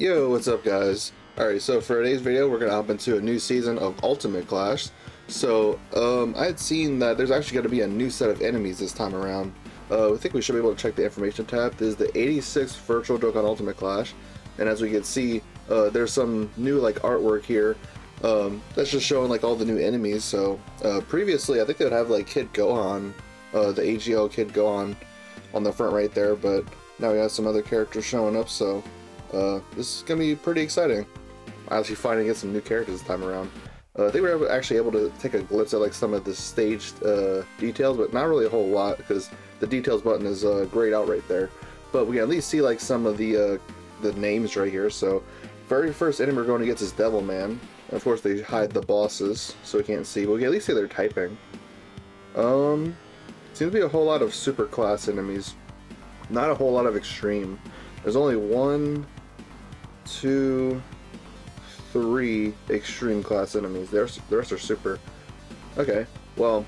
Yo, what's up guys? Alright, so for today's video we're gonna hop into a new season of Ultimate Clash. So, I had seen that there's actually gonna be a new set of enemies this time around. I think we should be able to check the information tab. This is the 86th Virtual Dokkan Ultimate Clash, and as we can see, there's some new like artwork here. That's just showing like all the new enemies. So, previously I think they would have like Kid Gohan, the AGL Kid Gohan on the front right there, but now we have some other characters showing up, so this is gonna be pretty exciting. I'm actually finally get some new characters this time around. They were actually able to take a glimpse at like some of the staged details, but not really a whole lot because the details button is grayed out right there. But we can at least see like some of the names right here. So very first enemy we're going to get is Devil Man. And of course they hide the bosses so we can't see, but we can at least see their typing. Seems to be a whole lot of super class enemies, not a whole lot of extreme. There's only 1, 2, 3 extreme class enemies. The rest are super. Okay, well,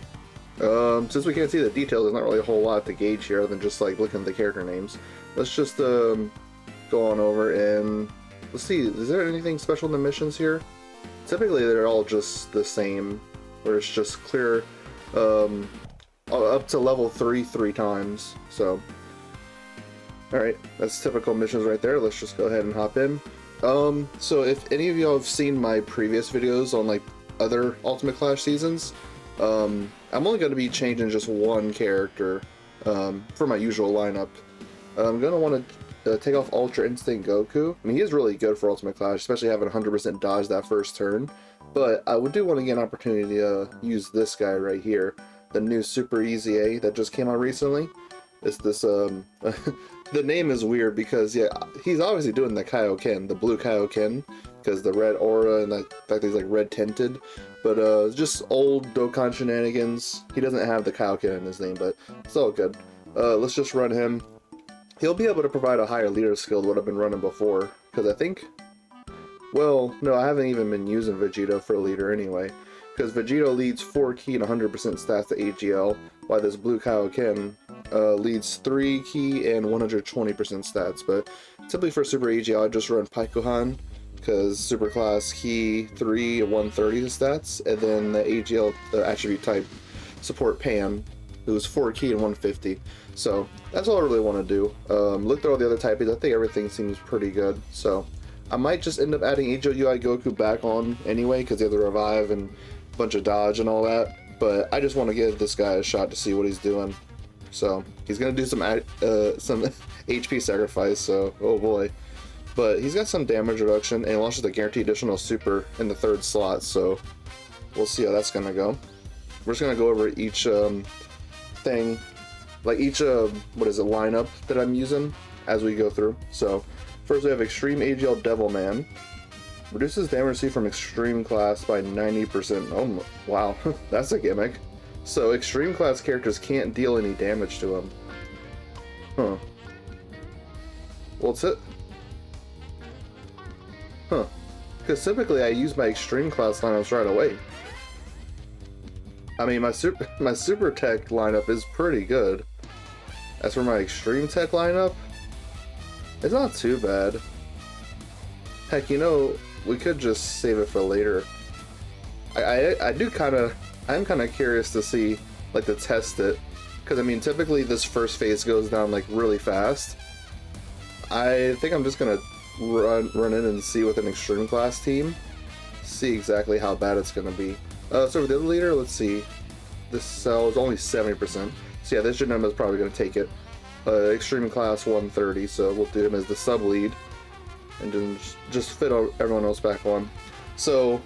since we can't see the details, there's not really a whole lot to gauge here other than just like looking at the character names. Let's just go on over and let's see, is there anything special in the missions here? Typically they're all just the same, where it's just clear up to level 3 times. So alright, that's typical missions right there. Let's just go ahead and hop in. So if any of y'all have seen my previous videos on like other Ultimate Clash seasons, I'm only going to be changing just one character for my usual lineup. I'm going to want to take off Ultra Instinct Goku. I mean, he is really good for Ultimate Clash, especially having 100% dodge that first turn. But I do want to get an opportunity to use this guy right here, the new Super Easy A that just came out recently. It's this, the name is weird because, yeah, he's obviously doing the Kaioken, the blue Kaioken, because the red aura and the fact that he's like red tinted. But just old Dokkan shenanigans. He doesn't have the Kaioken in his name, but it's all good. Let's just run him. He'll be able to provide a higher leader skill than what I've been running before, because I think, well, no, I haven't even been using Vegito for a leader anyway, because Vegito leads 4 key and 100% stats to AGL, while this blue Kaioken leads 3 key and 120% stats. But typically for Super AGL I just run Paikuhan, because Super Class key 3 and 130 stats, and then the AGL attribute type support Pan, who's 4 key and 150. So that's all I really want to do. Looked at all the other typings, I think everything seems pretty good. So I might just end up adding HOUI Goku back on anyway, because he has the revive and a bunch of dodge and all that. But I just want to give this guy a shot to see what he's doing. So he's gonna do some HP sacrifice. So oh boy, but he's got some damage reduction and launches a guaranteed additional super in the 3rd slot. So we'll see how that's gonna go. We're just gonna go over each thing, like each what is it, lineup that I'm using as we go through. So first we have Extreme AGL Devil Man. Reduces damage received from extreme class by 90%. Oh wow, that's a gimmick. So extreme class characters can't deal any damage to him. Huh. Well, it's it. Huh. Because typically I use my extreme class lineups right away. I mean, my super tech lineup is pretty good. As for my extreme tech lineup, it's not too bad. Heck, you know, we could just save it for later. I'm kind of curious to see, like, to test it, because I mean, typically this first phase goes down like really fast. I think I'm just gonna run in and see with an extreme class team, see exactly how bad it's gonna be. So for the other leader, let's see. This cell is only 70%. So yeah, this Janema is probably gonna take it. Extreme class 130, so we'll do him as the sub lead, and then just fit everyone else back on. So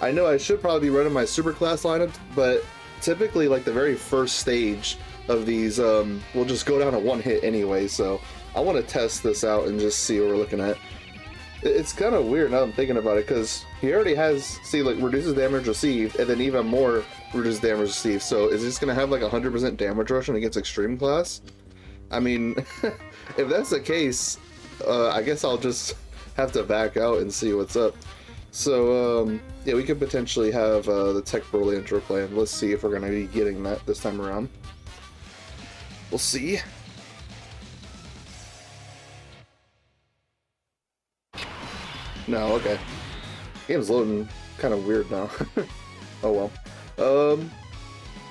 I know I should probably be running my super class lineup, but typically like the very first stage of these will just go down to 1 hit anyway, so I want to test this out and just see what we're looking at. It's kind of weird now I'm thinking about it, because he already has, see, like reduces damage received and then even more reduces damage received. So is he just going to have like 100% damage rush against extreme class? I mean, if that's the case, I guess I'll just have to back out and see what's up. So, yeah, we could potentially have the Tech Broly intro planned. Let's see if we're going to be getting that this time around. We'll see. No, okay. Game's loading kind of weird now. Oh well.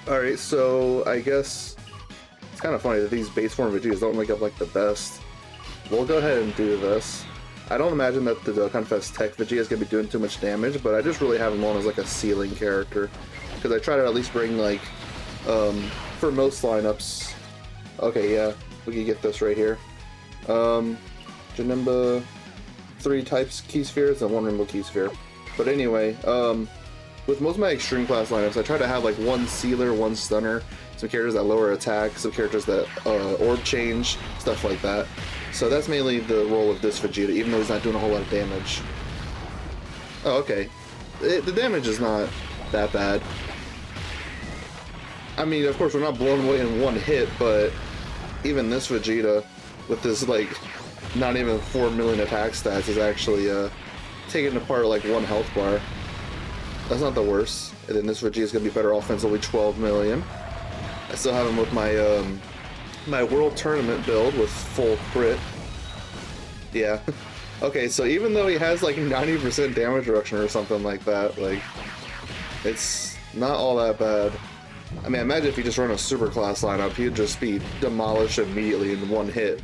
Alright, so I guess it's kind of funny that these base form Vegetas don't make up like the best. We'll go ahead and do this. I don't imagine that the Dokkan Fest Tech Vegeta is going to be doing too much damage, but I just really have him on as like a ceiling character. Because I try to at least bring like, for most lineups, okay, yeah, we can get this right here. Janemba, 3 types key spheres and 1 rainbow key sphere. But anyway, with most of my extreme class lineups, I try to have like 1 sealer, 1 stunner, some characters that lower attack, some characters that orb change, stuff like that. So that's mainly the role of this Vegeta, even though he's not doing a whole lot of damage. Oh, okay. The damage is not that bad. I mean, of course, we're not blown away in 1 hit, but even this Vegeta, with this, like, not even 4 million attack stats, is actually taking apart, like, 1 health bar. That's not the worst. And then this Vegeta is going to be better offensively, 12 million. I still have him with my, my World Tournament build with full crit. Yeah. Okay, so even though he has like 90% damage reduction or something like that, like, it's not all that bad. I mean, imagine if you just run a super class lineup, he'd just be demolished immediately in 1 hit.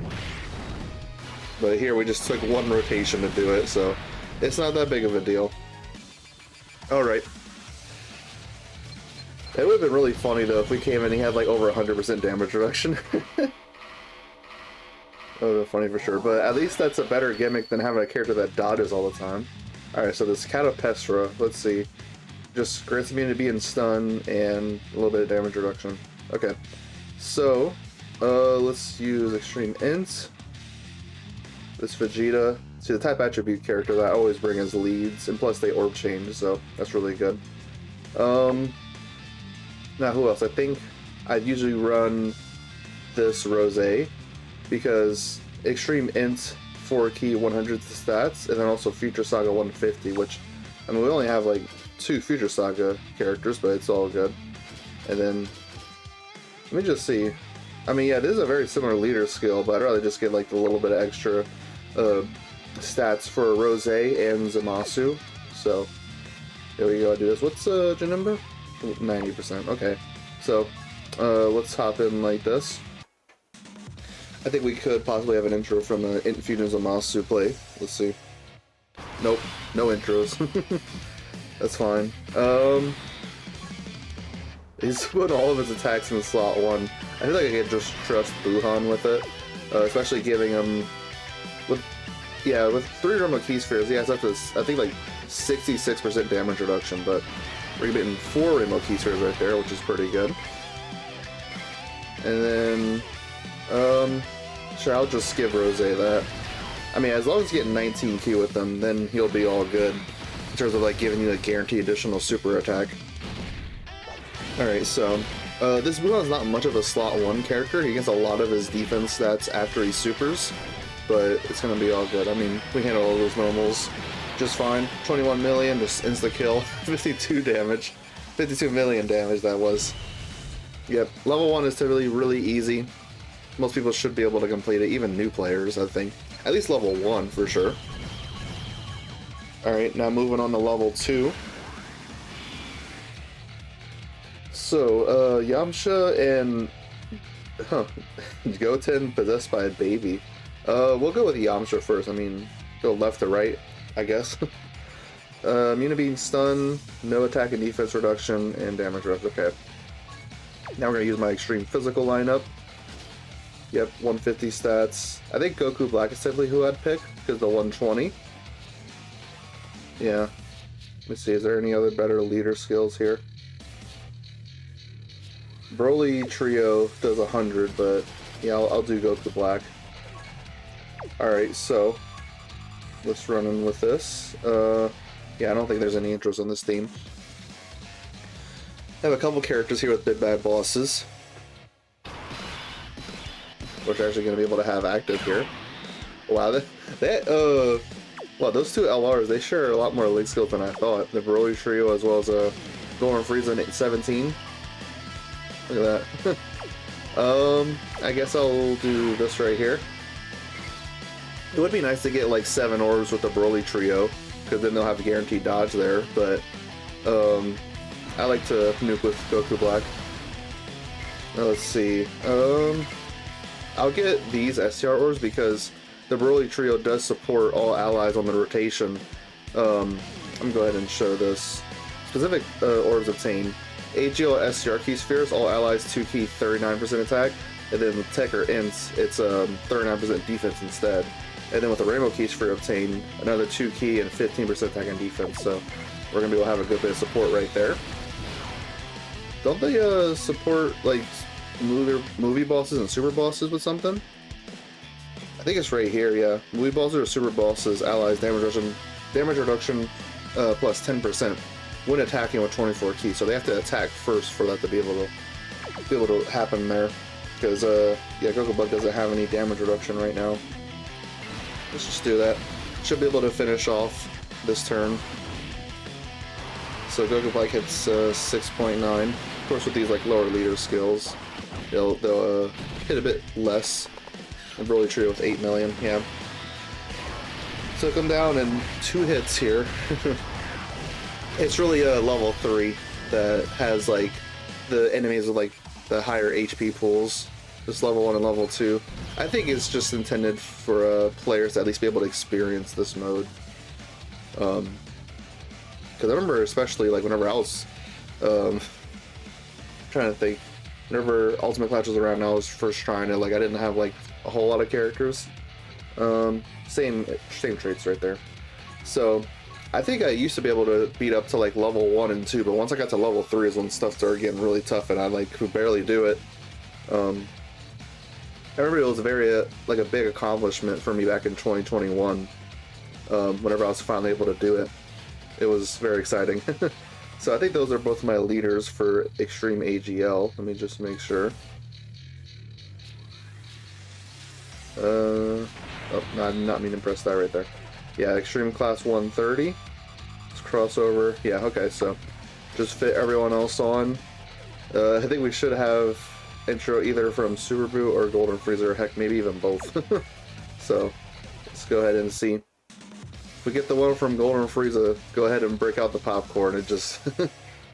But here we just took 1 rotation to do it, so it's not that big of a deal. Alright. It would have been really funny though if we came in and he had like over 100% damage reduction. That would have been funny for sure, but at least that's a better gimmick than having a character that dodges all the time. Alright, so this Catapestra, let's see. Just grants immunity to being stunned and a little bit of damage reduction. Okay, so let's use Extreme Int. This Vegeta. See, the type attribute character that I always bring as leads, and plus they orb change, so that's really good. Now, who else? I think I'd usually run this Rose, because Extreme Int 4 key 100 stats, and then also Future Saga 150, which, I mean, we only have like 2 Future Saga characters, but it's all good. And then, let me just see. I mean, yeah, this is a very similar leader skill, but I'd rather just get like a little bit of extra stats for Rose and Zamasu. So, there we go, I do this. What's your number? 90%, okay. So, let's hop in like this. I think we could possibly have an intro from an Infusion Zamasu play. Let's see. Nope, no intros. That's fine. He's put all of his attacks in slot 1. I feel like I could just trust Buhan with it. Especially giving him... with 3 Rainbow Key Spheres, he has up to, I think, like 66% damage reduction, but we're getting 4 Rainbow Key Spheres right there, which is pretty good. And then, sure, I'll just give Rose that. I mean, as long as he's getting 19 Q with them, then he'll be all good in terms of like giving you a guaranteed additional super attack. Alright, so this Buhan's not much of a slot 1 character. He gets a lot of his defense stats after he supers, but it's gonna be all good. I mean, we handle all those normals just fine. 21 million, just insta-kill. 52 damage. 52 million damage, that was. Yep, level 1 is typically really easy. Most people should be able to complete it, even new players, I think. At least level 1, for sure. Alright, now moving on to level 2. So, Yamcha and... Goten possessed by a baby. We'll go with Yamcha first. I mean, go left to right, I guess. Immunity being stun, no attack and defense reduction, and damage reduction. Okay. Now we're going to use my extreme physical lineup. Yep, 150 stats. I think Goku Black is typically who I'd pick, because the 120. Yeah. Let me see, is there any other better leader skills here? Broly Trio does 100, but yeah, I'll do Goku Black. Alright, so let's run in with this. Yeah, I don't think there's any intros on this theme. I have a couple characters here with big bad bosses, which are actually going to be able to have active here. Wow, wow, those 2 LRs, they share a lot more league skills than I thought. The Broly Trio as well as Golden Frieza 17. Look at that. I guess I'll do this right here. It would be nice to get like 7 orbs with the Broly trio, because then they'll have a guaranteed dodge there, but I like to nuke with Goku Black. Now let's see. I'll get these STR orbs because the Broly trio does support all allies on the rotation. I'm gonna go ahead and show this. Specific orbs obtain AGL STR key spheres, all allies 2 key 39% attack, and then with Tech or Ints, it's 39% defense instead. And then with the Rainbow key sphere obtain another 2 key and 15% attack and defense, so we're gonna be able to have a good bit of support right there. Don't they support like movie bosses and super bosses with something? I think it's right here, yeah. Movie bosses or super bosses, allies damage reduction plus 10% when attacking with 24 keys. So they have to attack first for that to be able to happen there. Because yeah, Goku Bug doesn't have any damage reduction right now. Let's just do that. Should be able to finish off this turn. So Goku Bike hits 6.9. Of course, with these like lower leader skills, they'll hit a bit less. And Broly Trio with 8 million, yeah. Took him down in 2 hits here. It's really a level 3 that has like the enemies with like the higher HP pools. Just level 1 and level 2. I think it's just intended for players to at least be able to experience this mode. Because I remember, especially like whenever I was trying to think, whenever Ultimate Clash was around, I was first trying it. Like I didn't have like a whole lot of characters. Same traits right there. So I think I used to be able to beat up to like level 1 and 2, but once I got to level 3 is when stuff started getting really tough, and I like could barely do it. I remember it was a very like a big accomplishment for me back in 2021. Whenever I was finally able to do it, it was very exciting. So I think those are both my leaders for Extreme AGL. Let me just make sure. Oh, no, I did not mean to press that right there. Yeah, Extreme Class 130. Let's crossover. Yeah, okay, so just fit everyone else on. I think we should have intro either from Super Boo or Golden Freezer, heck, maybe even both. So let's go ahead and see. If we get the one from Golden Frieza, go ahead and break out the popcorn and just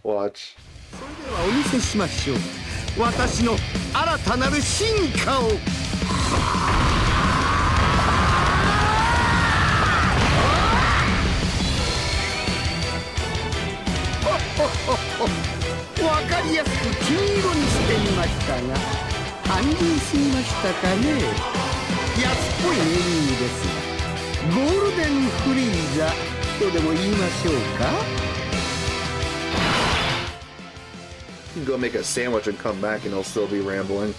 watch. わかりやすく金色にしてみましたが、単純すぎましたかね。安っぽいネーミングですが、ゴールデンフリーザとでも言いましょうか。You can go make a sandwich and come back and he'll still be rambling.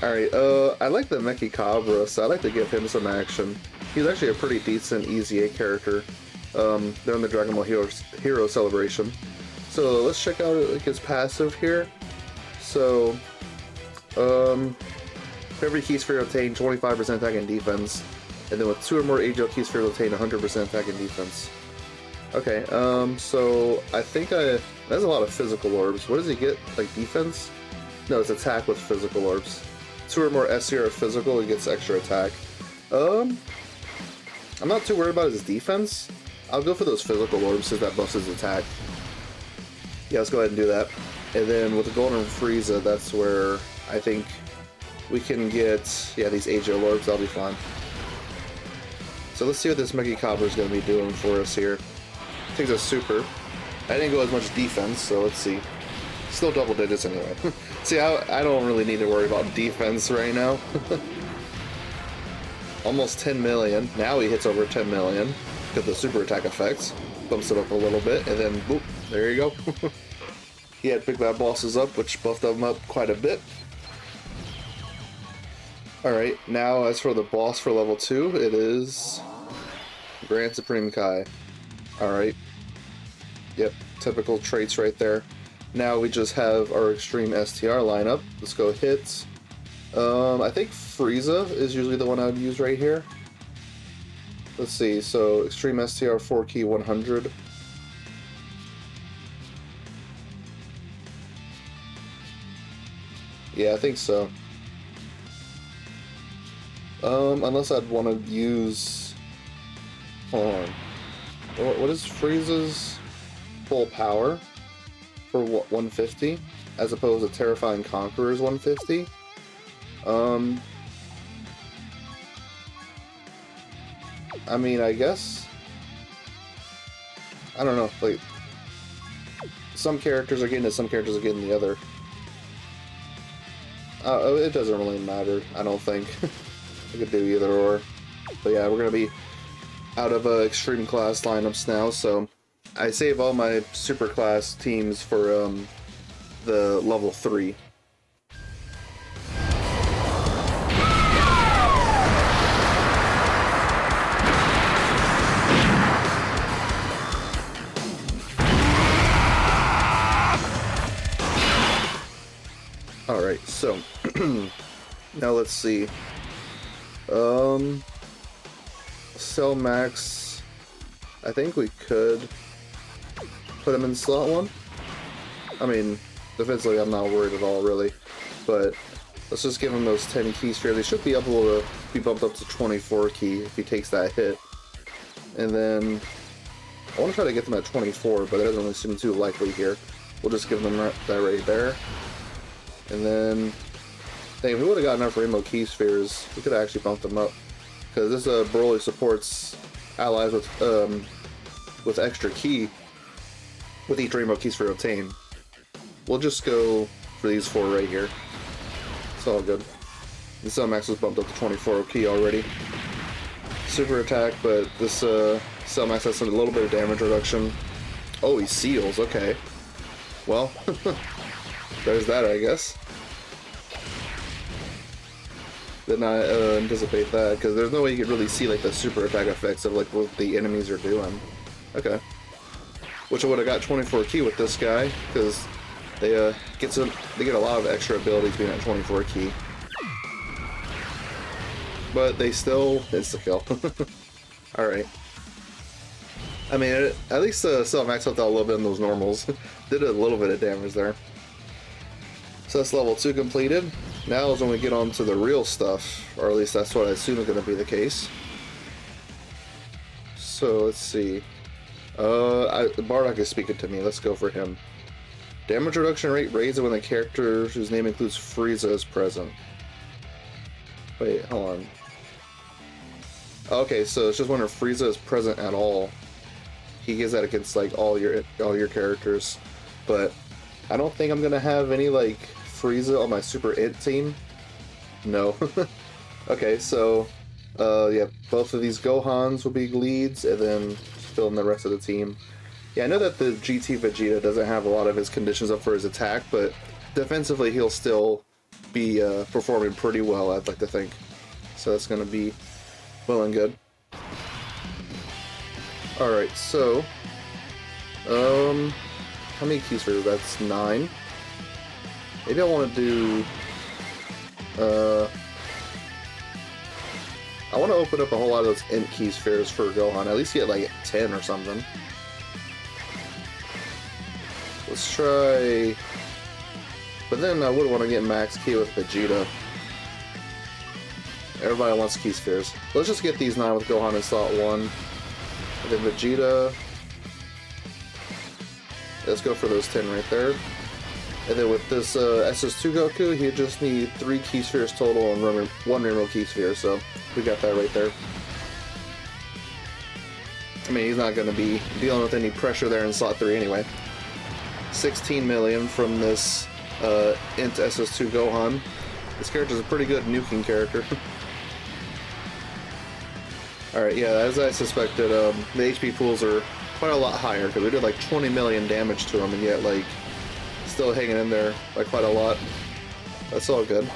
Alright, I like the Mechi Cabra, so I like to give him some action. He's actually a pretty decent EZA character. During the Dragon Ball Hero Celebration. So let's check out like his passive here. So, every key sphere obtain 25% attack and defense, and then with 2 or more AGL key spheres obtain 100% attack and defense. Okay, so I think that's a lot of physical orbs. What does he get? Like defense? No, it's attack with physical orbs. 2 or more SCR physical, he gets extra attack. I'm not too worried about his defense. I'll go for those physical orbs since that buffs his attack. Yeah, let's go ahead and do that. And then with the Golden Frieza, that's where I think we can get, yeah, these AGL orbs, that'll be fun. So let's see what this Mechi Cabra is going to be doing for us here. Takes a super. I didn't go as much defense, so let's see. Still double digits anyway. See, I don't really need to worry about defense right now. Almost 10 million. Now he hits over 10 million. Got the super attack effects. Bumps it up a little bit, and then boop, there you go. He had Big Bad Bosses up, which buffed them up quite a bit. Alright, now as for the boss for level 2, it is Grand Supreme Kai. Alright. Yep, typical traits right there. Now we just have our Extreme STR lineup. Let's go hits. I think Frieza is usually the one I'd use right here. Let's see, so Extreme STR 4 key 100. Yeah, I think so. Unless I'd want to use... Hold on. What is Frieza's full power for what, 150? As opposed to Terrifying Conqueror's 150? I mean, I guess... I don't know, like... Some characters are getting it, some characters are getting the other. It doesn't really matter, I don't think. I could do either or. But yeah, we're gonna be out of extreme class lineups now, so I save all my super class teams for the level 3. Alright, so now let's see. Cell Max, I think we could put him in slot 1. I mean, defensively I'm not worried at all, really. But let's just give him those 10 key spheres. They should be able to be bumped up to 24 key if he takes that hit. And then I want to try to get them at 24, but that doesn't really seem too likely here. We'll just give them that right there. And then, dang, if we would have got enough Rainbow Key Spheres, we could have actually bumped them up. Because this Broly supports allies with extra key with each Rainbow Key Sphere obtained. We'll just go for these 4 right here. It's all good. The Cell Max was bumped up to 24 key already. Super attack, but this Cell Max has a little bit of damage reduction. Oh, he seals, okay. Well, there's that, I guess. Did not anticipate that, because there's no way you could really see like the super attack effects of like what the enemies are doing. Okay. Wish I would have got 24 key with this guy, because they get a lot of extra abilities being at 24 key. But they still insta-kill. Alright. I mean, at least Cell Max helped out a little bit in those normals. Did a little bit of damage there. So that's level 2 completed. Now is when we get on to the real stuff, or at least that's what I assume is going to be the case. So let's see. Bardock is speaking to me. Let's go for him. Damage reduction rate raised when the character whose name includes Frieza is present. Wait, hold on. Okay, so it's just when Frieza is present at all. He gives that against like all your characters, but I don't think I'm gonna have any like Frieza on my Super Int team. No. Okay, so yeah, both of these Gohans will be leads, and then fill in the rest of the team. Yeah, I know that the GT Vegeta doesn't have a lot of his conditions up for his attack, but defensively he'll still be performing pretty well, I'd like to think. So that's gonna be well and good. Alright, so how many keys for that's 9. Maybe I want to do I want to open up a whole lot of those Int key spheres for Gohan, at least get like 10 or something. Let's try, but then I would want to get max key with Vegeta. Everybody wants key spheres. Let's just get these 9 with Gohan in slot 1. And then Vegeta. Let's go for those 10 right there. And then with this SS2 Goku, he just need 3 key spheres total and 1 Rainbow Key Sphere, so we got that right there. I mean, he's not going to be dealing with any pressure there in slot 3 anyway. 16 million from this Int SS2 Gohan. This character's a pretty good nuking character. Alright, yeah, as I suspected, the HP pools are quite a lot higher, because we did like 20 million damage to him, and yet, like, still hanging in there by quite a lot. That's all good.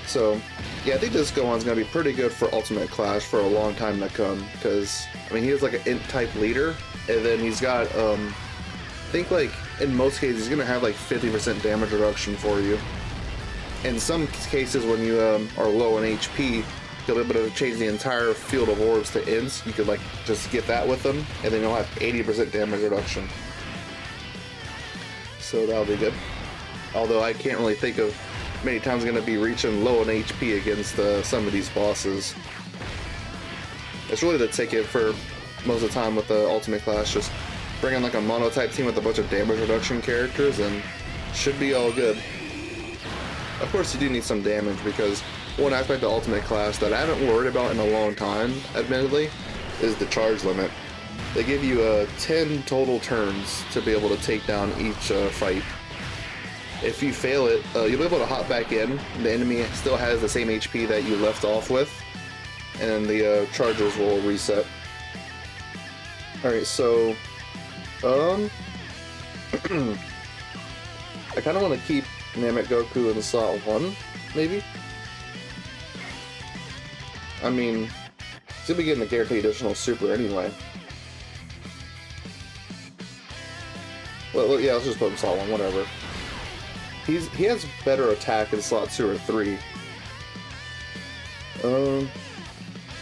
So, yeah, I think this Gohan's going to be pretty good for Ultimate Clash for a long time to come, because, I mean, he is like an Int-type leader, and then he's got, I think, like, in most cases, he's going to have, like, 50% damage reduction for you. In some cases, when you are low on HP, you'll be able to change the entire field of orbs to Ints. You could, like, just get that with them, and then you'll have 80% damage reduction. So that'll be good. Although I can't really think of many times I'm going to be reaching low on HP against some of these bosses. It's really the ticket for most of the time with the ultimate class. Just bring in like a mono-type team with a bunch of damage reduction characters and should be all good. Of course you do need some damage because one aspect of ultimate class that I haven't worried about in a long time, admittedly, is the charge limit. They give you 10 total turns to be able to take down each fight. If you fail it, you'll be able to hop back in. The enemy still has the same HP that you left off with, and the charges will reset. Alright, so I kind of want to keep Namek Goku in slot 1, maybe? I mean, he's gonna be getting the guaranteed additional super anyway. Well, yeah, let's just put him in slot 1, whatever. He has better attack in slot 2 or 3.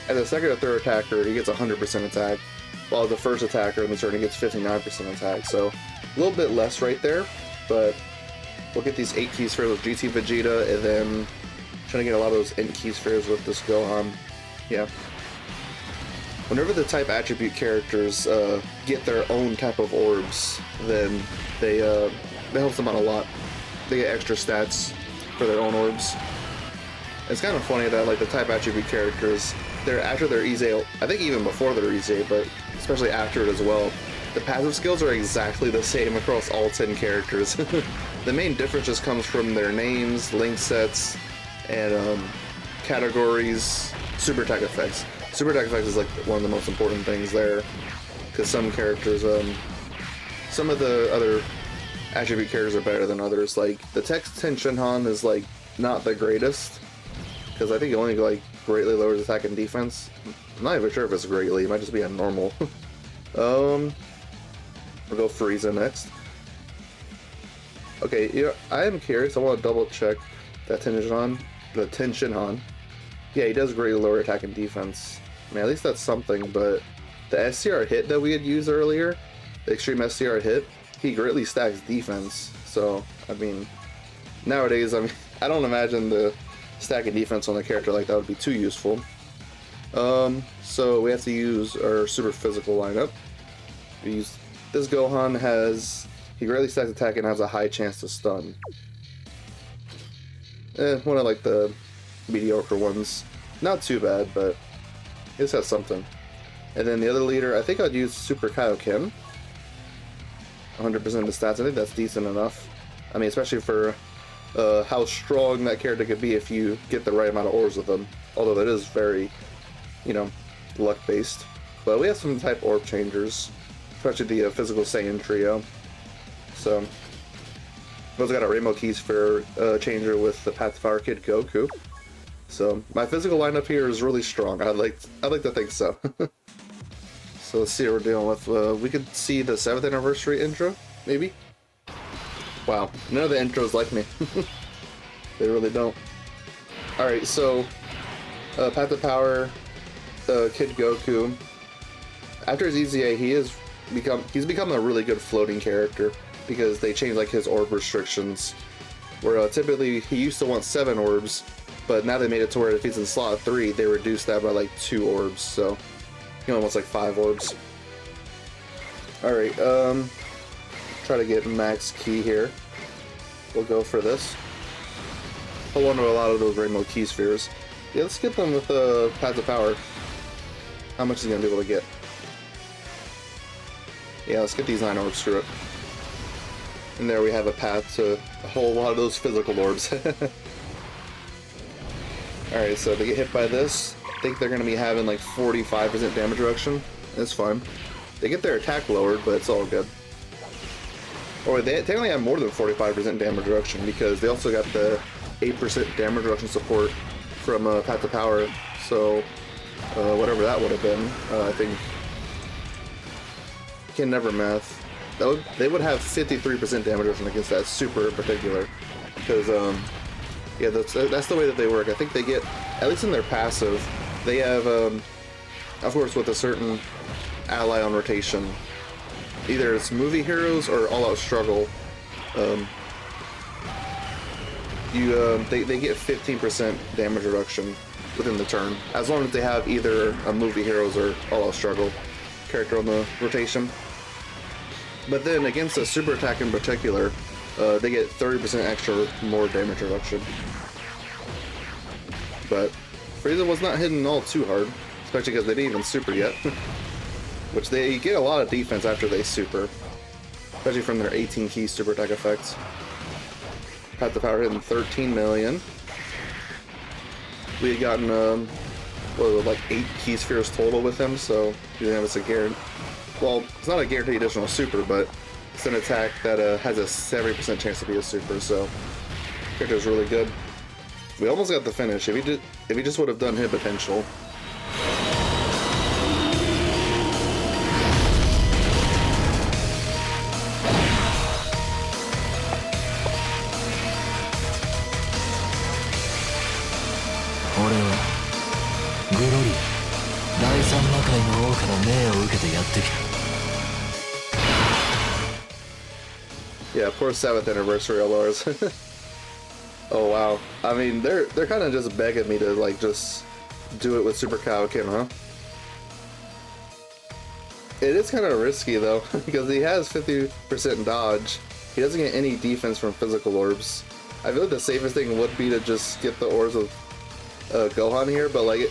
As a second or third attacker, he gets 100% attack, while the first attacker in the turn he gets 59% attack. So a little bit less right there, but we'll get these 8 key spheres with GT Vegeta, and then trying to get a lot of those int key spheres with this Gohan. Yeah. Whenever the type attribute characters get their own type of orbs, then they that helps them out a lot. They get extra stats for their own orbs. It's kind of funny that like the type attribute characters, after their EZ, I think even before their EZ, but especially after it as well, the passive skills are exactly the same across all 10 characters. The main difference just comes from their names, link sets, and categories, super attack effects. Super attack effects is like one of the most important things there, because some characters, some of the other attribute characters are better than others. Like the text Ten Shinhan is like not the greatest, because I think it only like greatly lowers attack and defense. I'm not even sure if it's greatly, it might just be a normal. We'll go Frieza next. Okay, you know, I am curious, I want to double check that Ten Shinhan. Yeah, he does greatly lower attack and defense. I mean, at least that's something, but the SCR hit that we had used earlier, the extreme SCR hit, he greatly stacks defense. So, I mean, nowadays, I mean, I don't imagine the stacking defense on a character like that would be too useful. So we have to use our super physical lineup. We use this Gohan he greatly stacks attack and has a high chance to stun. One of like the mediocre ones. Not too bad, but it just has something. And then the other leader, I think I'd use Super Kaioken. 100% of the stats, I think that's decent enough. I mean, especially for how strong that character could be if you get the right amount of orbs with them. Although that is very, you know, luck-based. But we have some type orb changers, especially the physical Saiyan trio. So, we've also got a Rainbow Key Sphere changer with the Path to Power Kid Goku. So, my physical lineup here is really strong. I'd like to think so. So let's see what we're dealing with. We could see the 7th anniversary intro, maybe? Wow, none of the intros like me. They really don't. Alright, so Path to Power Kid Goku. After his EZA, he's become a really good floating character because they changed like his orb restrictions. Where typically he used to want 7 orbs, but now they made it to where if he's in slot 3, they reduced that by like 2 orbs. So he only wants like 5 orbs. Alright, try to get max key here. We'll go for this. Hold on to a lot of those Rainbow Key Spheres. Yeah, let's get them with Path to Power. How much is he going to be able to get? Yeah, let's get these 9 orbs, screw it. And there we have a path to a whole lot of those physical orbs. Alright, so they get hit by this. I think they're going to be having like 45% damage reduction. That's fine. They get their attack lowered, but it's all good. Or they technically have more than 45% damage reduction because they also got the 8% damage reduction support from Path to Power. So whatever that would have been, I think. Can never math. They would have 53% damage reduction against that super in particular, because yeah, that's the way that they work. I think they get, at least in their passive, they have of course with a certain ally on rotation, either it's movie heroes or all out struggle. they get 15% damage reduction within the turn, as long as they have either a Movie Heroes or All Out Struggle character on the rotation. But then against a super attack in particular, they get 30% extra more damage reduction. But Frieza was not hitting all too hard, especially because they didn't even super yet. Which they get a lot of defense after they super, especially from their 18 key super attack effects. Path to Power hitting 13 million. We had gotten what was it, like 8 key spheres total with him, so you have us a guarantee. Well, it's not a guaranteed additional super, but it's an attack that has a 70% chance to be a super, so character's really good. We almost got the finish. If he just would have done hit potential. Yeah, poor 7th anniversary LRs. Oh wow. I mean, they're kind of just begging me to like just do it with Super Kaioken, huh? It is kind of risky though, because he has 50% dodge. He doesn't get any defense from physical orbs. I feel like the safest thing would be to just get the orbs of Gohan here, but like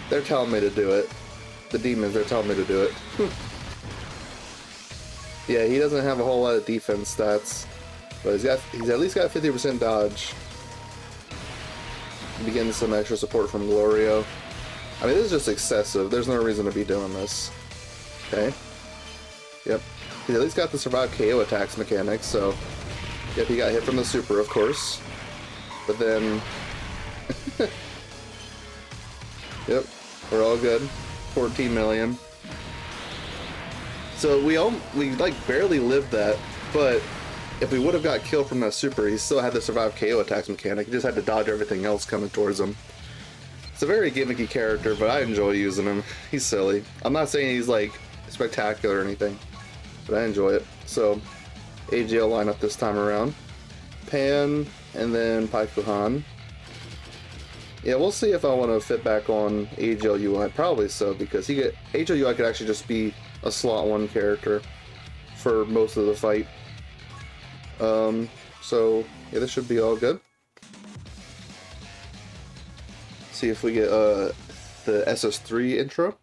they're telling me to do it. The demons, they're telling me to do it. Yeah, he doesn't have a whole lot of defense stats, but he's at least got 50% dodge. Getting some extra support from Glorio. I mean, this is just excessive. There's no reason to be doing this. Okay. Yep. He's at least got the survive KO attacks mechanics, so yep, he got hit from the super, of course. But then yep, we're all good. 14 million. So we like barely lived that, but if we would have got killed from that super, he still had the survive KO attacks mechanic. He just had to dodge everything else coming towards him. It's a very gimmicky character, but I enjoy using him. He's silly. I'm not saying he's like spectacular or anything, but I enjoy it. So AGL lineup this time around. Pan and then Paikuhan. Yeah, we'll see if I want to fit back on AGL UI. Probably so, because AGL UI could actually just be a slot 1 character for most of the fight. So yeah, this should be all good. See if we get the SS3 intro.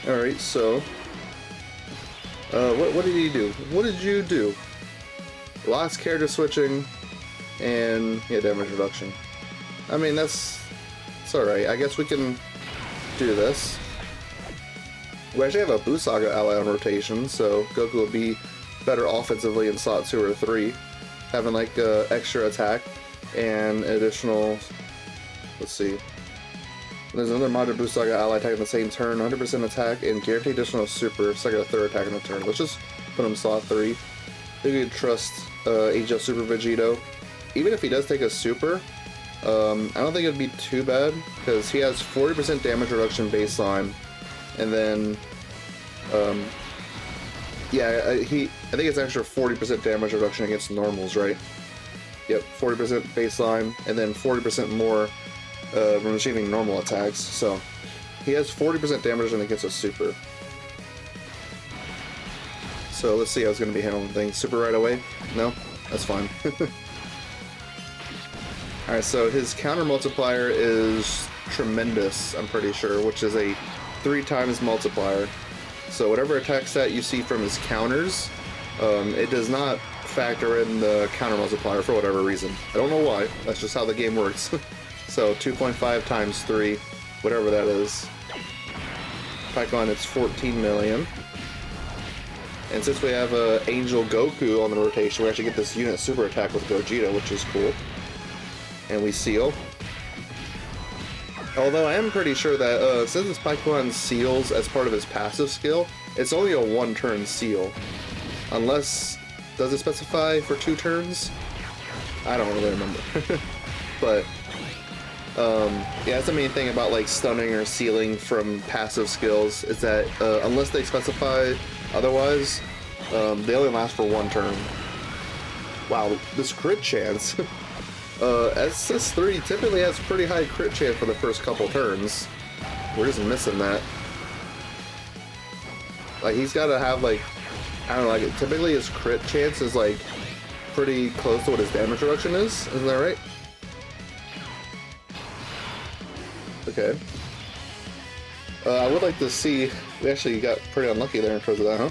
Alright, so what did he do? What did you do? Lost character switching and yeah, damage reduction. I mean, it's alright. I guess we can do this. We actually have a Busaga ally on rotation, so Goku will be better offensively in slot 2 or 3, having like extra attack and additional. Let's see. There's another Majin Buu Saga ally attack in the same turn, 100% attack, and guaranteed additional super, so I got a 3rd attack in the turn. Let's just put him slot 3. I think we could trust AGL Super Vegito. Even if he does take a super, I don't think it'd be too bad, because he has 40% damage reduction baseline, and then, yeah, I think it's extra 40% damage reduction against normals, right? Yep, 40% baseline, and then 40% more when achieving normal attacks, so he has 40% damage against a super. So let's see how it's going to be handling things. Super right away? No? That's fine. Alright, so his counter multiplier is tremendous, I'm pretty sure, which is a 3 times multiplier. So whatever attack stat you see from his counters, it does not factor in the counter multiplier for whatever reason. I don't know why, that's just how the game works. So 2.5 times 3, whatever that is. Paikuhan, it's 14 million. And since we have Angel Goku on the rotation, we actually get this unit super attack with Gogeta, which is cool. And we seal. Although I am pretty sure that since Paikuhan seals as part of his passive skill, it's only a 1-turn seal. unless, does it specify for 2 turns? I don't really remember. But yeah, that's the main thing about like stunning or sealing from passive skills, is that unless they specify otherwise, they only last for 1 turn. Wow, this crit chance. SS3 typically has pretty high crit chance for the first couple turns. We're just missing that. Like, he's got to have, like, I don't know, like, typically his crit chance is, like, pretty close to what his damage reduction is. Isn't that right? Okay. I would like to see... We actually got pretty unlucky there in terms of that, huh?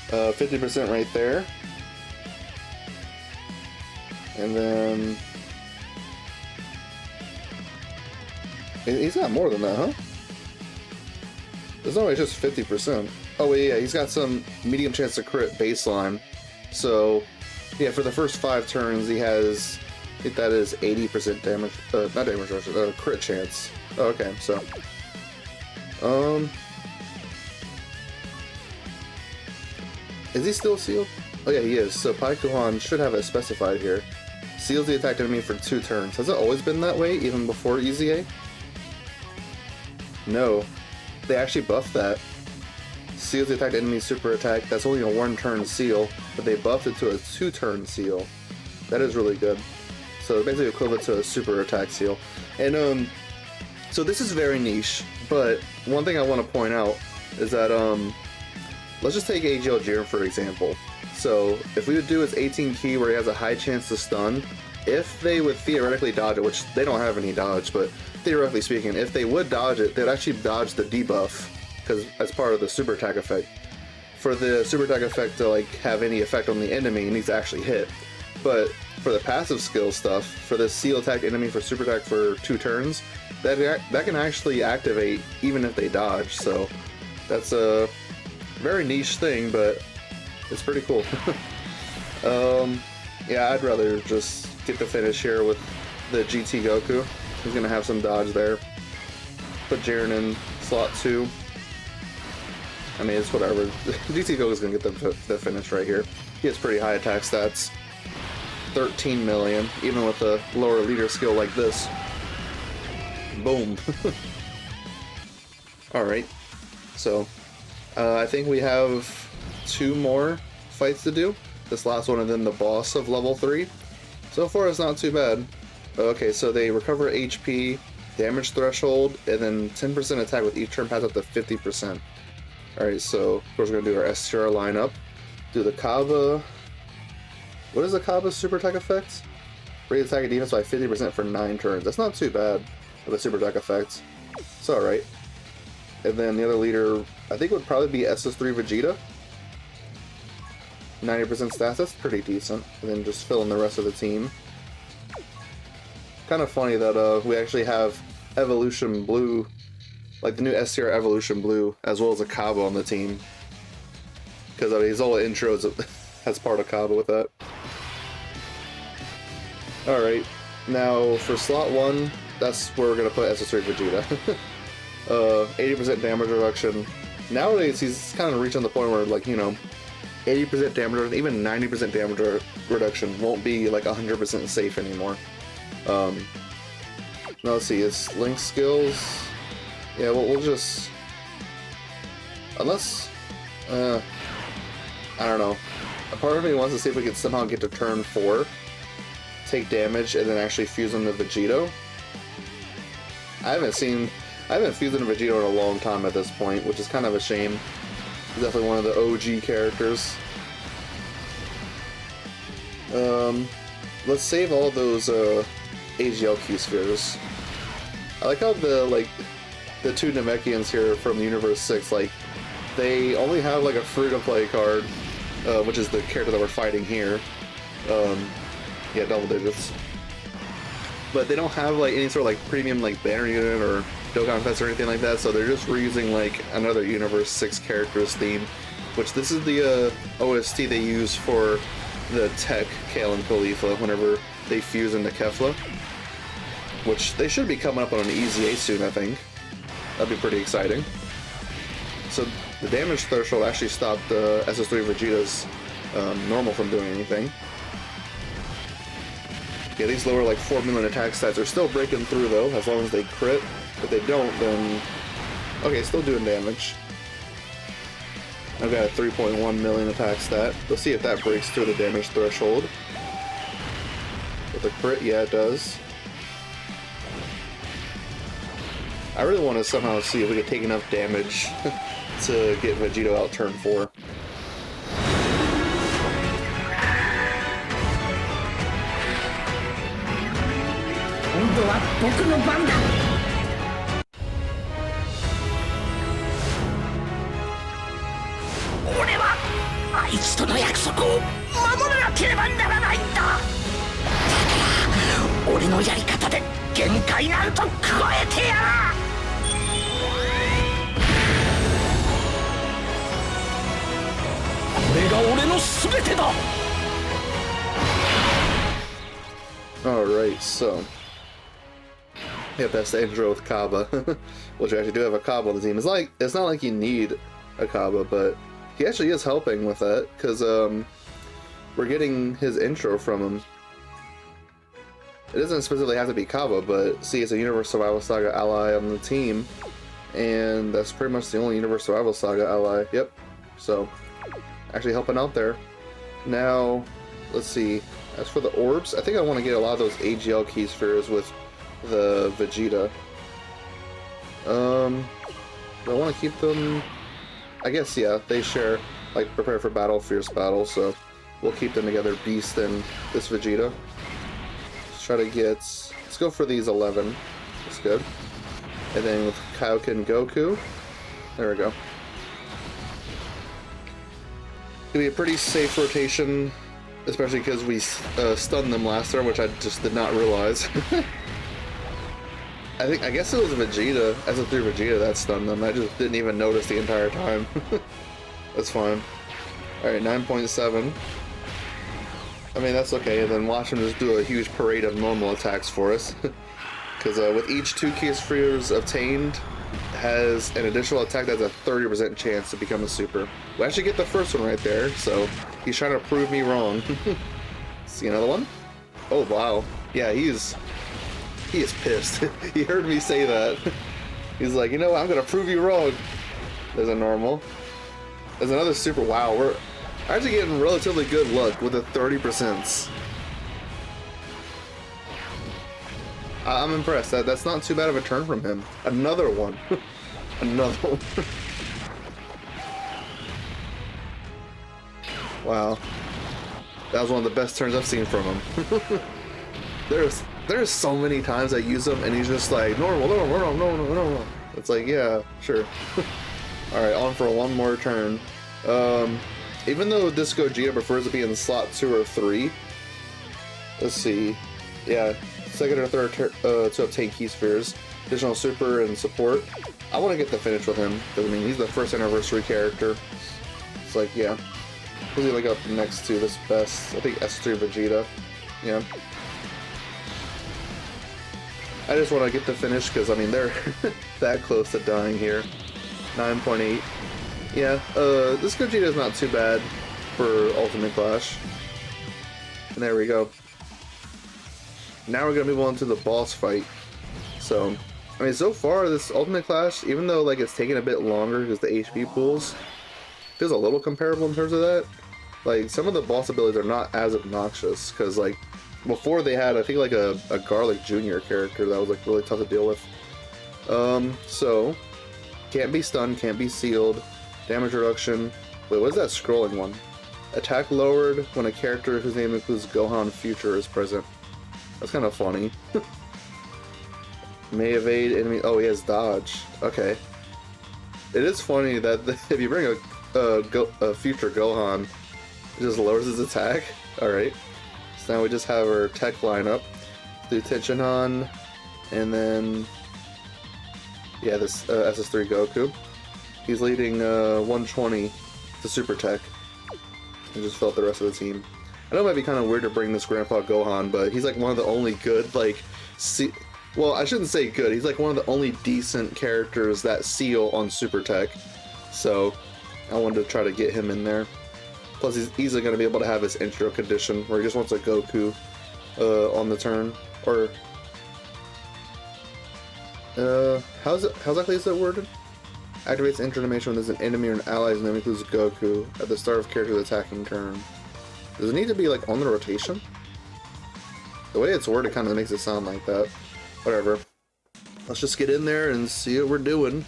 50% right there. And then... He's got more than that, huh? It's only just 50%. Oh, wait, yeah, he's got some medium chance to crit baseline. So, yeah, for the first 5 turns, he has... I think that is 80% damage... not damage reduction, crit chance. Oh, okay, so... Is he still sealed? Oh yeah, he is. So Paikuhan should have it specified here. Seals the attacked enemy for 2 turns. Has it always been that way, even before EZA? No. They actually buffed that. Seals the attacked enemy's super attack. That's only a 1-turn seal, but they buffed it to a 2-turn seal. That is really good. So basically equivalent to a super attack seal. And so this is very niche, but one thing I want to point out is that let's just take AGL Jiren for example. So if we would do his 18 key where he has a high chance to stun, if they would theoretically dodge it, which they don't have any dodge, but theoretically speaking, if they would dodge it, they'd actually dodge the debuff, because as part of the super attack effect. For the super attack effect to like have any effect on the enemy, it needs to actually hit. But for the passive skill stuff, for the seal attack enemy for super attack for 2 turns, that can actually activate even if they dodge. So that's a very niche thing, but it's pretty cool. Yeah, I'd rather just get the finish here with the GT Goku. He's gonna have some dodge there. Put Jiren in slot 2. I mean, it's whatever. GT Goku's gonna get the finish right here. He has pretty high attack stats. 13 million, even with a lower leader skill like this. Boom. Alright, so I think we have 2 more fights to do. This last one and then the boss of level 3. So far it's not too bad. Okay, so they recover HP, damage threshold, and then 10% attack with each turn pass up to 50%. Alright, so of course we're going to do our STR lineup. Do the Kaba. What is the Kaba's super attack effect? Raise attack and defense by 50% for 9 turns. That's not too bad for the super attack effect. It's alright. And then the other leader, I think would probably be SS3 Vegeta. 90% stats, that's pretty decent. And then just fill in the rest of the team. Kind of funny that we actually have Evolution Blue, like the new STR Evolution Blue, as well as a Kaba on the team. Because I mean, his whole intros has part of Kaba with that. Alright, now for slot 1, that's where we're going to put SS3 Vegeta. 80% damage reduction. Nowadays, he's kind of reaching the point where, like, you know, 80% damage reduction, even 90% damage reduction won't be, like, 100% safe anymore. Now, let's see, his link skills. Yeah, we'll just... Unless... I don't know. A part of me wants to see if we can somehow get to turn 4, take damage, and then actually fuse into Vegito. I haven't fused into Vegito in a long time at this point, which is kind of a shame. He's definitely one of the OG characters. Let's save all those AGL Q spheres. I like how the 2 Namekians here from Universe 6, like, they only have like a free-to-play card, which is the character that we're fighting here. Yeah, double digits. But they don't have like any sort of like premium like banner unit or Dokkan Fest or anything like that, so they're just reusing like another Universe 6 characters theme, which this is the OST they use for the Tech, Kale, and Khalifa whenever they fuse into Kefla, which they should be coming up on an EZA soon, I think. That'd be pretty exciting. So The damage threshold actually stopped SS3 Vegeta's normal from doing anything. Yeah, these lower like 4 million attack stats are still breaking through though, as long as they crit. If they don't, then... Okay, still doing damage. I've got a 3.1 million attack stat. Let's see if that breaks through the damage threshold. With a crit, yeah it does. I really want to somehow see if we can take enough damage to get Vegito out turn 4. Alright, so... Yep, that's the intro with Kaba. Which we actually do have a Kaba on the team. It's not like you need a Kaba, but he actually is helping with that, because we're getting his intro from him. It doesn't specifically have to be Kaba, but see, it's a Universe Survival Saga ally on the team, and that's pretty much the only Universe Survival Saga ally. Yep, so actually helping out there. Now, let's see, as for the orbs, I think I want to get a lot of those AGL key spheres with the Vegeta. Do I want to keep them? I guess, yeah, they share, like, prepare for battle, fierce battle, so we'll keep them together, Beast and this Vegeta. Let's try to get, let's go for these 11, that's good. And then with Kaioken Goku, there we go. Gonna be a pretty safe rotation, especially because we stunned them last turn, which I just did not realize. I guess it was Vegeta, SS3 Vegeta that stunned them. I just didn't even notice the entire time. That's fine. Alright, 9.7. I mean, that's okay, and then watch him just do a huge parade of normal attacks for us. Because with each 2 key spheres obtained, has an additional attack that's a 30% chance to become a super. We actually get the first one right there, so he's trying to prove me wrong. See another one? Oh, wow. Yeah, he is pissed. He heard me say that. He's like, you know what, I'm gonna prove you wrong. There's a normal. There's another super. Wow, we're actually getting relatively good luck with the 30%. I'm impressed. That's not too bad of a turn from him. Another one. Another one. Wow. That was one of the best turns I've seen from him. There's so many times I use him and he's just like, normal. It's like, yeah, sure. Alright, on for one more turn. Even though Disco Gita prefers to be in slot 2 or 3, let's see. Yeah, second or third to obtain key spheres, additional super and support. I want to get the finish with him, because I mean, he's the first anniversary character. It's like, yeah. Who's he like up next to this best? I think S3 Vegeta. Yeah. I just want to get the finish because, I mean, they're that close to dying here. 9.8. Yeah, this Gogeta is not too bad for Ultimate Clash. And there we go. Now we're going to move on to the boss fight. So, I mean, so far, this Ultimate Clash, even though, like, it's taking a bit longer because the HP pools, feels a little comparable in terms of that. Like, some of the boss abilities are not as obnoxious, because, like, before they had, I think, like, a Garlic Jr. character that was, like, really tough to deal with. So, can't be stunned, can't be sealed, damage reduction. Wait, what is that scrolling one? Attack lowered when a character whose name includes Gohan Future is present. That's kind of funny. May evade enemy. Oh, he has dodge. Okay. It is funny that if you bring a future Gohan, it just lowers his attack. Alright. So now we just have our tech lineup. Do Tenshinhan, and then yeah, this SS3 Goku. He's leading 120 to Super Tech. And just fill out the rest of the team. I know it might be kind of weird to bring this Grandpa Gohan, but he's like one of the only good, like, well, I shouldn't say good, he's like one of the only decent characters that seal on Super Tech. So, I wanted to try to get him in there. Plus, he's easily going to be able to have his intro condition where he just wants a Goku on the turn. Or how exactly is that worded? Activates intro animation when there's an enemy or an ally's name includes Goku at the start of character's attacking turn. Does it need to be like on the rotation? The way it's worded kind of makes it sound like that. Whatever. Let's just get in there and see what we're doing.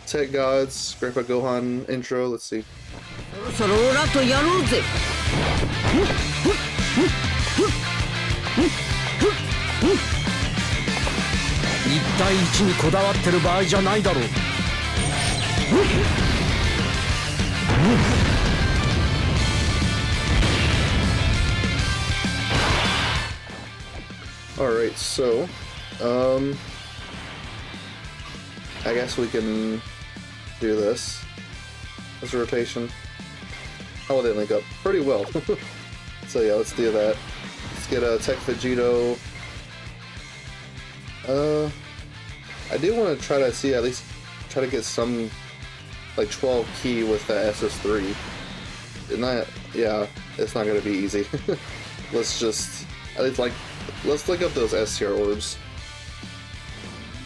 Tech Gods, Grandpa Gohan intro, let's see. Alright, so, I guess we can do this. This rotation. How will they link up? Pretty well. So yeah, let's do that. Let's get a Tech Vegito. I do want to try to see, at least try to get some like 12 key with the SS3. Yeah, it's not gonna be easy. Let's just at least let's link up those S tier orbs.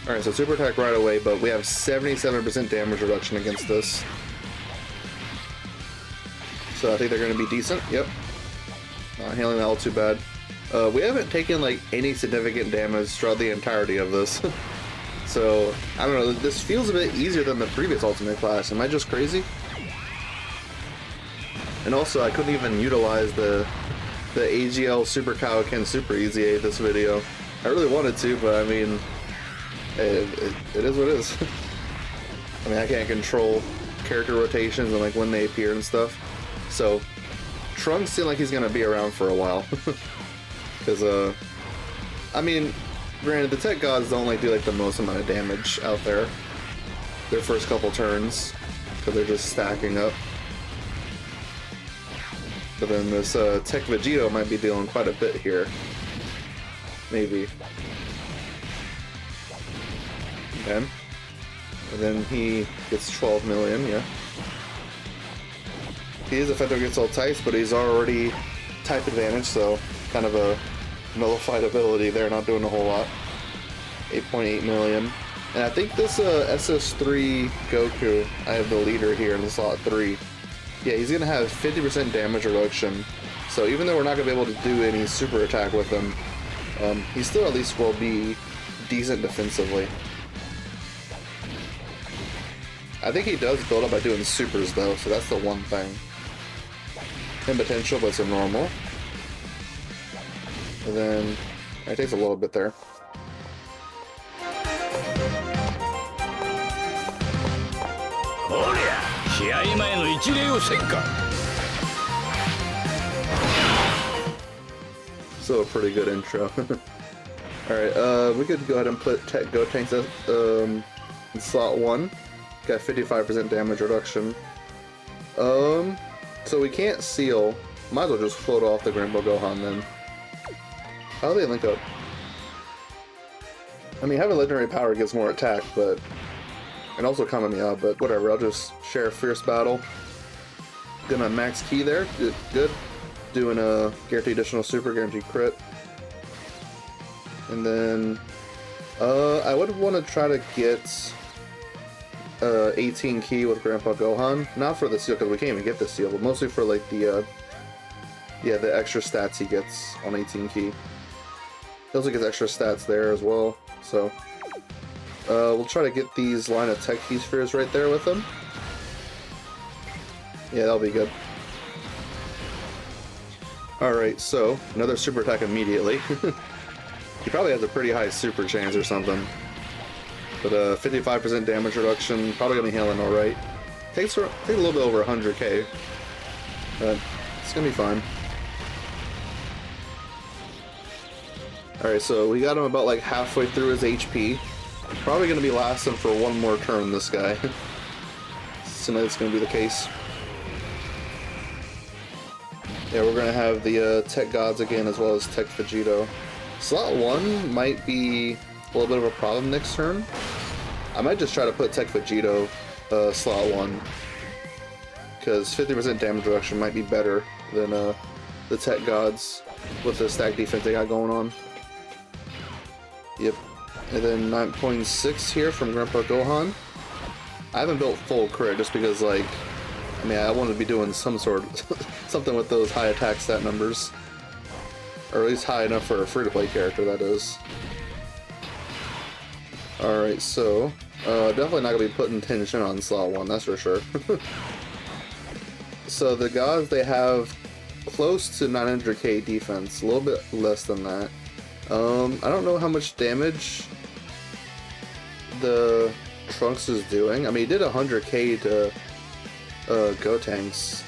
Alright, so super attack right away, but we have 77% damage reduction against this. So I think they're going to be decent. Yep. Not handling that all too bad. We haven't taken like any significant damage throughout the entirety of this. So, I don't know, this feels a bit easier than the previous Ultimate class. Am I just crazy? And also, I couldn't even utilize the AGL Super Kaioken Super Easy 8 this video. I really wanted to, but I mean, it is what it is. I mean, I can't control character rotations and like when they appear and stuff. So, Trunks seems like he's gonna be around for a while. Because, I mean, granted, the Tech Gods don't like do like the most amount of damage out there. Their first couple turns, because they're just stacking up. But then this Tech Vegito might be dealing quite a bit here. Maybe. Okay. And then he gets 12 million, yeah. He is effective against all types, but he's already type advantage, so kind of a nullified ability there, not doing a whole lot. 8.8 million. And I think this SS3 Goku, I have the leader here in slot 3. Yeah, he's going to have 50% damage reduction, so even though we're not going to be able to do any super attack with him, he still at least will be decent defensively. I think he does build up by doing supers though, so that's the one thing. In potential, but it's a normal. And then it takes a little bit there. So a pretty good intro. Alright, we could go ahead and put Gotenks in slot 1. Got 55% damage reduction. So we can't seal. Might as well just float off the Grandpa Gohan then. How do they link up? I mean, having legendary power gives more attack, but... And also Kamehameha, but whatever, I'll just share Fierce Battle. Gonna max key there, good. Doing a guaranteed additional super, guaranteed crit. And then... I would want to try to get... 18 key with Grandpa Gohan. Not for the seal, because we can't even get the seal, but mostly for like the, the extra stats he gets on 18 key. He also gets extra stats there as well, so... we'll try to get these line of Tech Key Spheres right there with him. Yeah, that'll be good. Alright, so, another super attack immediately. He probably has a pretty high super chance or something. But 55% damage reduction, probably gonna be healing alright. Takes a little bit over 100k. But it's gonna be fine. Alright, so we got him about like halfway through his HP. Probably gonna be lasting for one more turn, this guy. So that's gonna be the case. Yeah, we're gonna have the Tech Gods again as well as Tech Vegito. Slot 1 might be a little bit of a problem next turn. I might just try to put Tech Vegito slot 1. because 50% damage reduction might be better than the tech gods with the stack defense they got going on. Yep. And then 9.6 here from Grandpa Gohan. I haven't built full crit just because, like, I mean, I wanted to be doing some sort of something with those high attack stat numbers. Or at least high enough for a free-to-play character, that is. Alright, so definitely not going to be putting tension on slot 1, that's for sure. So the gods, they have close to 900k defense, a little bit less than that. I don't know how much damage the Trunks is doing. I mean, he did 100k to Gotenks.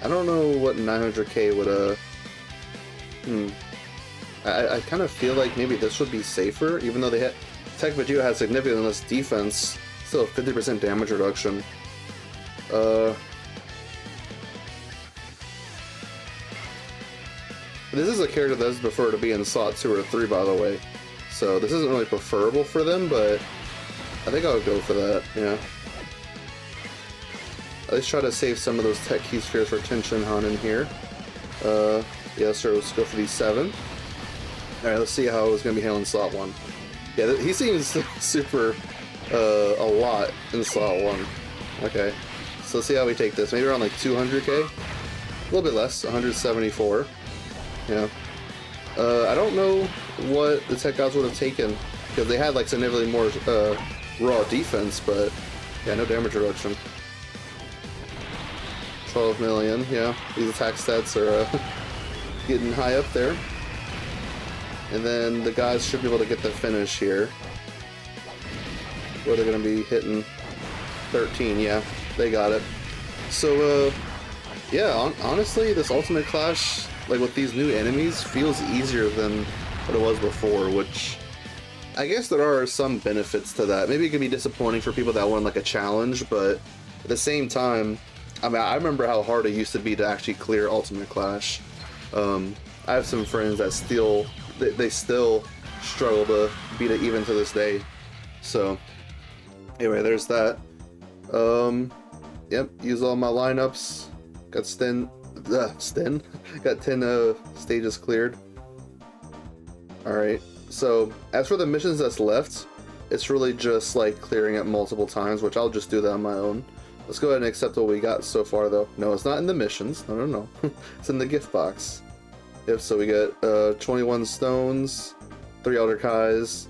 I don't know what 900k would I kind of feel like maybe this would be safer, even though they had Tech Vegeta has significantly less defense, still 50% damage reduction. This is a character that I prefer to be in slot 2 or 3, by the way. So this isn't really preferable for them, but I think I would go for that, yeah. At least try to save some of those tech key spheres for Tenshin Han in here. Yeah, so let's go for these 7. Alright, let's see how it's going to be handling slot 1. Yeah, he seems super, a lot in slot 1. Okay, so let's see how we take this. Maybe around like 200k? A little bit less, 174. Yeah. I don't know what the tech gods would have taken, because they had like significantly more raw defense, but yeah, no damage reduction. 12 million, yeah. These attack stats are getting high up there. And then the guys should be able to get the finish here. Where they're going to be hitting 13, yeah. They got it. So, yeah, honestly, this Ultimate Clash, like with these new enemies, feels easier than what it was before, which I guess there are some benefits to that. Maybe it can be disappointing for people that want like a challenge, but at the same time, I mean, I remember how hard it used to be to actually clear Ultimate Clash. I have some friends that still struggle to beat it even to this day. So, anyway, there's that. Yep, use all my lineups. Got got 10 stages cleared. Alright, so as for the missions that's left, it's really just like clearing it multiple times, which I'll just do that on my own. Let's go ahead and accept what we got so far, though. No, it's not in the missions. No. It's in the gift box. Yep, so we get 21 stones, 3 Elder Kais,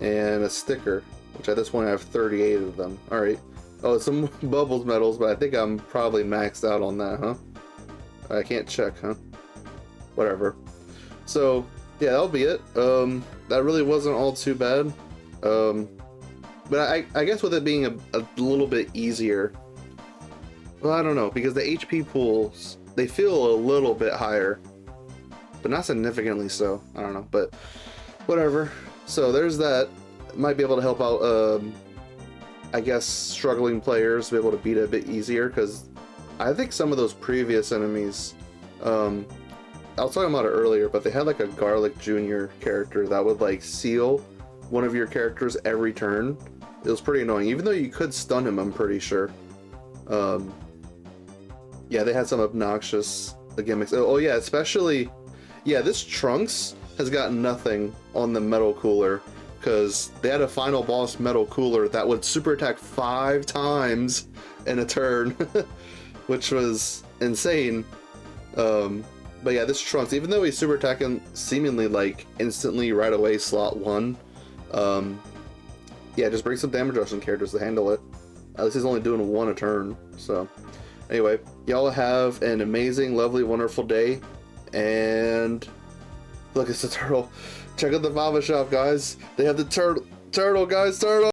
and a sticker, which at this point I have 38 of them. Alright. Oh, some Bubbles medals, but I think I'm probably maxed out on that, huh? I can't check, huh? Whatever. So, yeah, that'll be it. That really wasn't all too bad. But I guess with it being a little bit easier, well, I don't know, because the HP pools, they feel a little bit higher, but not significantly so. I don't know, but whatever. So there's that. Might be able to help out, I guess, struggling players to be able to beat it a bit easier, because I think some of those previous enemies, I was talking about it earlier, but they had like a Garlic Jr. character that would like seal one of your characters every turn. It was pretty annoying, even though you could stun him, I'm pretty sure. Yeah, they had some obnoxious gimmicks. Oh yeah, especially, yeah, this Trunks has got nothing on the Metal Cooler, because they had a final boss Metal Cooler that would super attack 5 times in a turn, which was insane. But yeah, this Trunks, even though he's super attacking seemingly like instantly right away slot 1, yeah, just bring some damage reduction characters to handle it. At least he's only doing 1 a turn. So anyway, y'all have an amazing, lovely, wonderful day. And look, it's the turtle. Check out the Vava shop, guys. They have the turtle, guys, turtle.